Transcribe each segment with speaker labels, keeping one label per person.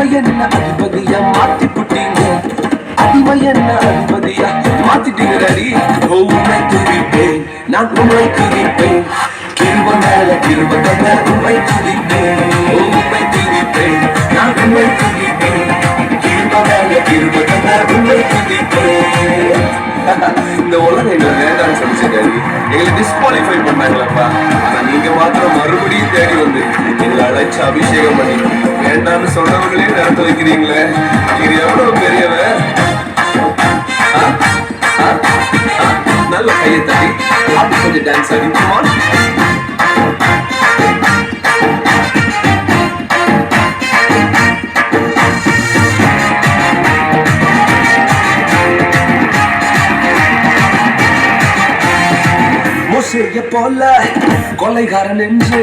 Speaker 1: அடிமை என்ன அதிபதியா மாத்தி புட்டீங்க, அடிமை என்ன அதிபதியா மாத்திட்டீங்க டாடி. உண்மை துதிப்பேன், நான் உண்மை துதிப்பேன், கிருப மேல கிருப தந்த உண்மை துதிப்பேன். உண்மை துதிப்பேன், நான் உண்மை துதிப்பேன், கிருப மேல கிருப தந்த உண்மை துதிப்பேன். இந்த உலகம் எங்களை வேண்டாம்னு சொல்லிச்சு, எங்களை டிஸ்குவாலிஃபை பண்ணாங்களப்பா. ஆனா நீங்க மாத்திரம் மறுபடியும் தேடி வந்து எங்களை அழைச்சு அபிஷேகம் பண்ணி வேண்டாம்னு சொன்னவர்களே நடத்த வைக்கிறீங்களே, நீங்க எவ்வளவு பெரியவன். நல்ல கையை தட்டி அப்படி கொஞ்சம் டான்ஸ் ஆடிக்குமா. மோசேய போல கொலைகாரன் என்று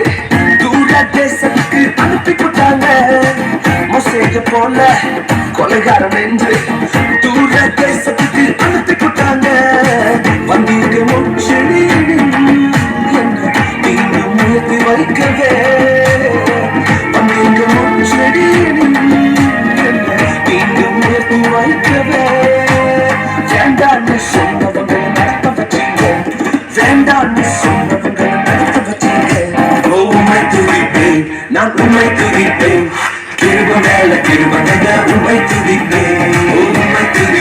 Speaker 1: தூர தேசத்துக்கு அனுப்பி போட்டாங்க. மோசேய போல கொலைகாரன் என்று தூர தேசத்துக்கு அனுப்பி போட்டாங்க. வந்தீங்க முச்செடி என்ன நீங்க முயற்சி வைக்கவே, வந்தீங்க முச்செடி என்ன நீங்க முயற்சி வைக்கவே. வேண்டான்னு சொன்னவங்க நடத்த வச்சீங்க, வேண்டான்னு சொன்னவங்க நடத்த வச்சீங்க. உண்மை துதிப்பேன், நான் உண்மை துதிப்பேன், கிருப மேல கிருப தந்த உண்மை துதிப்பேன். உண்மை துதி